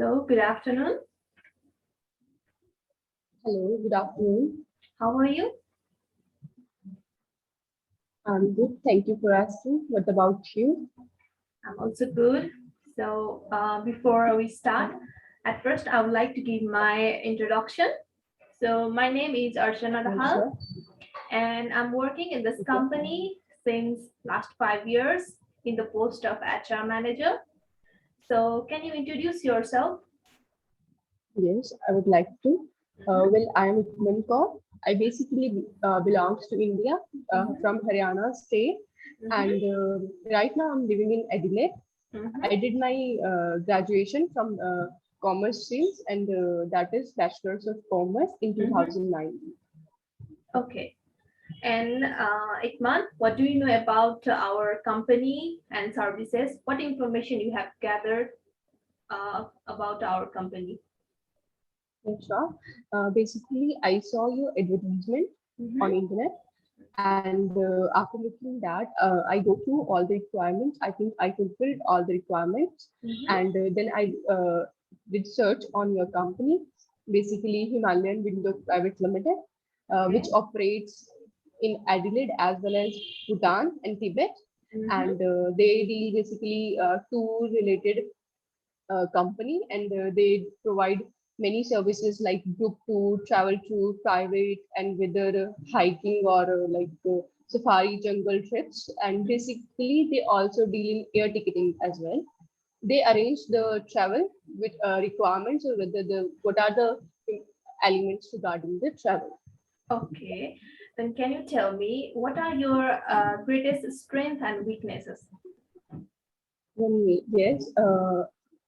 Hello, good afternoon. Hello, good afternoon. How are you? I'm good. Thank you for asking. What about you? I'm also good. Before we start, at first I would like to give my introduction. So, my name is Archana Dahal, Sure. and I'm working in this Okay. company since last 5 years in the post of HR manager. So, can you introduce yourself? Yes, I would like to. Mhm, Well, I am Ikman Kaur. I basically belongs to India mhm, from Haryana state, mhm, and right now I'm living in Adelaide. mhm. I did my graduation from commerce streams, and that is Bachelor's of Commerce in Mhm. 2009. Okay. And Ikman, what do you know about our company and services? What information you have gathered about our company? Yes, sure. Basically, I saw your advertisement on Mm-hmm. internet, and after looking that, I go through all the requirements. I think I fulfilled all the requirements, Mm-hmm. and then I did search on your company, basically Himalayan Window Private Limited, which Okay. operates in Adelaide as well as Bhutan and Tibet, Mm-hmm. and they deal basically tour related company, and they provide many services like group tour, travel tour, private, and whether hiking or safari jungle trips. And basically, they also deal in air ticketing as well. They arrange the travel with requirements or whether the what are the elements regarding the travel. Okay. Then can you tell me what are your greatest strengths and weaknesses? Yes,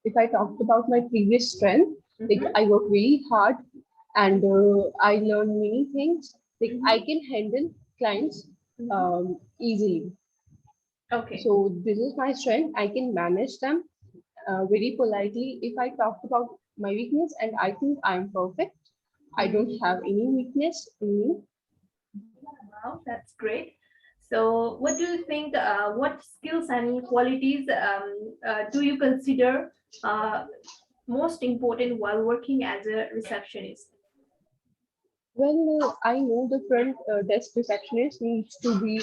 if I talked about my previous strength, like Mm-hmm. I work really hard and I learn many things. Like I Mm-hmm. can handle clients Mm-hmm. easily. Okay. So this is my strength. I can manage them very politely. If I talked about my weakness, and I think I'm perfect. I don't Mm. have any weakness in me. Wow, that's great. So, what do you think? What skills and qualities do you consider uh, most important while working as a receptionist? Well, I know the front desk receptionist needs to be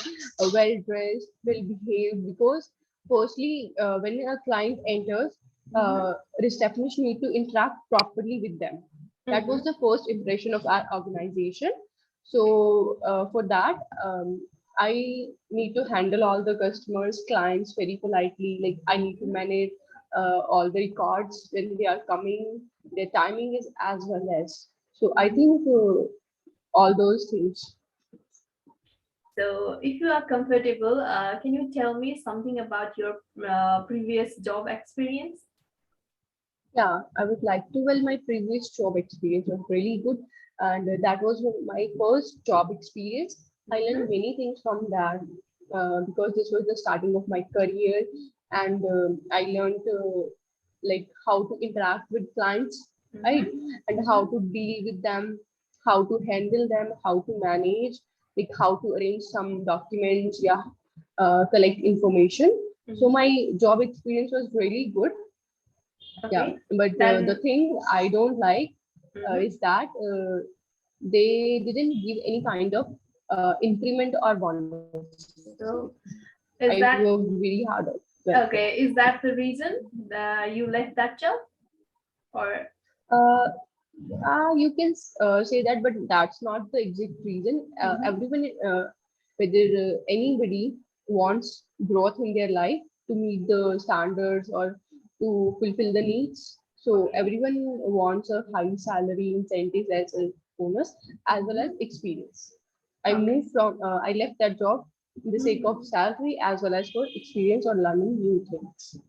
well dressed, well behaved because, firstly, when a client enters, Mm-hmm. receptionist need to interact properly with them. That was Mm-hmm. the first impression of our organization. So, for that, I need to handle all the customers, clients very politely. Like, I need to manage all the records when they are coming, their timing is as well as. So I Mm-hmm. think all those things. So, if you are comfortable, can you tell me something about your previous job experience? Yeah, I would like to. Well, my previous job experience was really good, and that was my first job experience. I learned Mm-hmm. many things from that because this was the starting of my career, and I learned like how to interact with clients, right, Mm-hmm. and how Mm-hmm. to deal with them, how to handle them, how to manage, like how to arrange some documents, yeah, collect information. So Mm-hmm. my job experience was really good. Yeah, Okay. but the Then, thing I don't like mm-hmm. is that they didn't give any kind of increment or bonus. So, I worked is really that hard. Well, okay? Is that the reason you left that job, or uh, you can say that, but that's not the exact reason. mm-hmm. Everyone, whether anybody wants growth in their life to meet the standards or to fulfill the needs. So Okay. everyone wants a high salary, incentives as a bonus, as well as Mm-hmm. experience. I Okay. moved from, I left that job in the sake of Mm-hmm. salary as well as for experience or learning new things.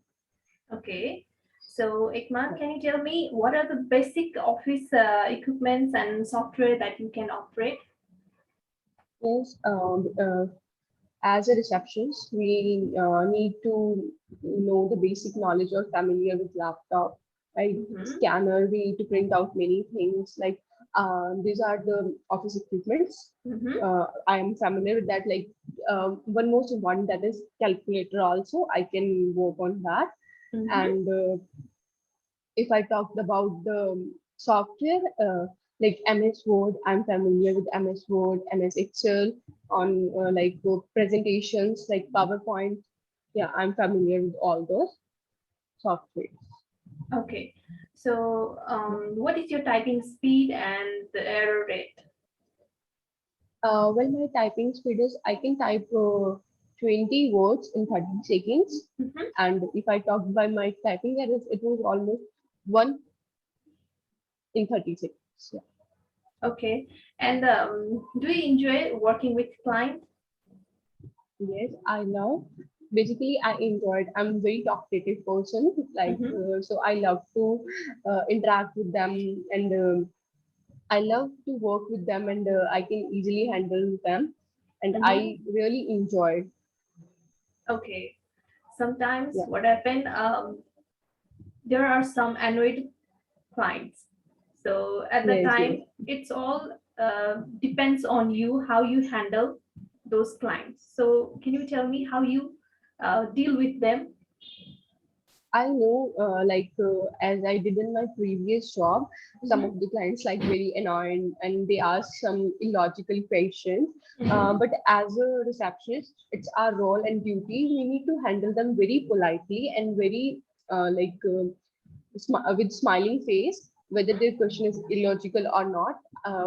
Okay. So, Ikman, can you tell me what are the basic office equipments and software that you can operate? Yes, as a receptionist, we need to know the basic knowledge or familiar with laptop, right? Mm-hmm. Scanner, we need to print out many things like these are the office equipments. Mm-hmm. I am familiar with that. Like one most important that is calculator also. I can work on that. Mm-hmm. And if I talked about the software, like MS Word, I'm familiar with MS Word, MS Excel, on presentations like PowerPoint. Yeah, I'm familiar with all those software. Okay. So what is your typing speed and the error rate? Well, my typing speed is I can type 20 words in 30 seconds. Mhm. And if I talk by my typing errors, it was almost one in 30 seconds. Yeah. Okay. And do you enjoy working with clients? Yes, I love. Basically, I enjoyed. I'm a very talkative person. Mhm. So I love to interact with them, and I love to work with them, and I can easily handle them, and Mhm. I really enjoy. Okay. Sometimes Yeah. what happen, there are some annoyed clients. So at the Yes. Yes. time, it's all depends on you how you handle those clients. So can you tell me how you deal with them? I know, as I did in my previous job, some Mhm. of the clients like very annoying and they ask some illogical questions. Mhm. But as a receptionist, it's our role and duty. We need to handle them very politely and very with smiling face, whether their question is illogical or not.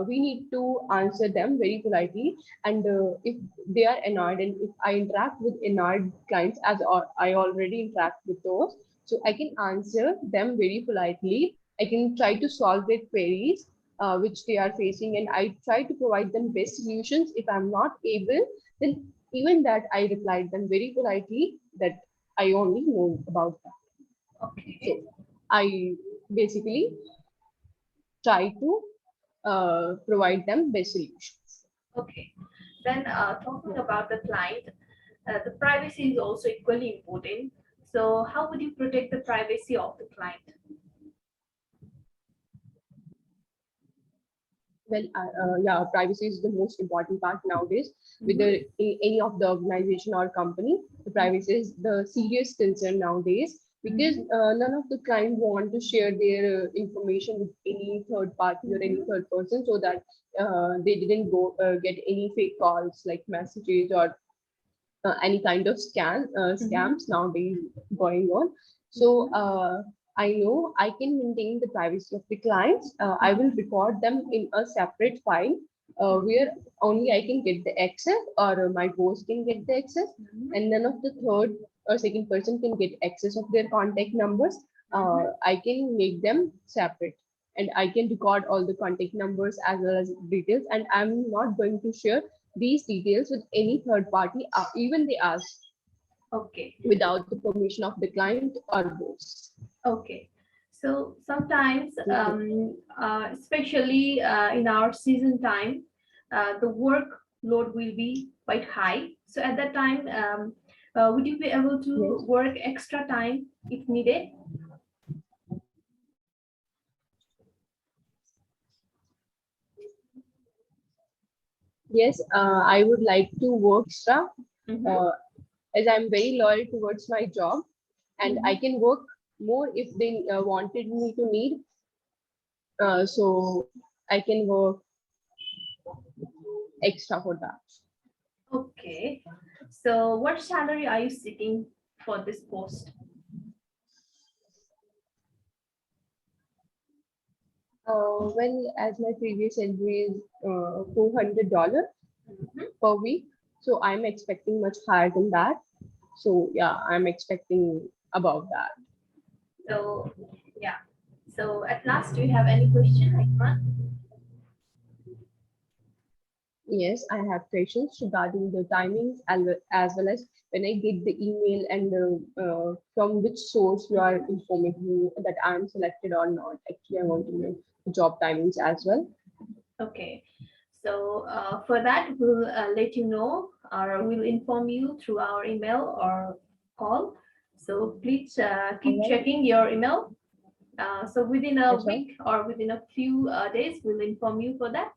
We need to answer them very politely. And if they are annoyed, and if I interact with annoyed clients, I already interact with those, so I can answer them very politely. I can try to solve their queries which they are facing, and I try to provide them best solutions. If I'm not able, then even that I replied them very politely that I only know about that. So Okay. I basically try to provide them best solutions. Okay. Then talking Yeah. about the client, the privacy is also equally important. So how would you protect the privacy of the client? Well, yeah, privacy is the most important part nowadays. Whether Mhm. in any of the organization or company, the privacy is the serious concern nowadays because Mhm. none of the client want to share their information with any third party or any Mhm. third person so that they didn't go get any fake calls like messages or any kind of Mhm. scams nowadays going on. So Mhm. I know I can maintain the privacy of the clients. I will Mhm. record them in a separate file Mhm. where only I can get the access, or my boss can get the access, Mhm. and none of the third or second person can get access of their contact numbers. Mhm. I can make them separate, and I can record all the contact numbers as well as details, and I'm not going to share these details with any third party, even they ask, Okay. without the permission of the client or boss. Okay. So sometimes, Mhm. especially in our season time, the workload will be quite high. So at that time, would you be able to Yes. work extra time if needed? Yes, I would like to work extra Mm-hmm. uh, as I'm very loyal towards my job, and I Mm-hmm. can work more if they wanted me to need. So I can work extra for that. Okay. So what salary are you seeking for this post? Well, as my previous salary is $400 Mhm. per week, so I'm expecting much higher than that. So yeah, I'm expecting above that. So yeah. So at last, do you have any question, Hikmat? Yes, I have questions regarding the timings as well as when I get the email and from which source you are informing me that I'm selected or not. Actually, I want to know the job timings as well. Okay. So for that, we'll let you know or we'll inform you through our email or call. So please All keep right, checking your email. So within a yes, sir. week or within a few days, we'll inform you for that.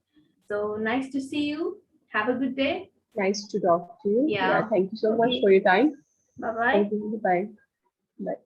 So nice to see you. Have a good day. Nice to talk to you. Yeah, Yeah. thank you so much for Okay. your time. Bye bye. Thank you. Bye. Bye.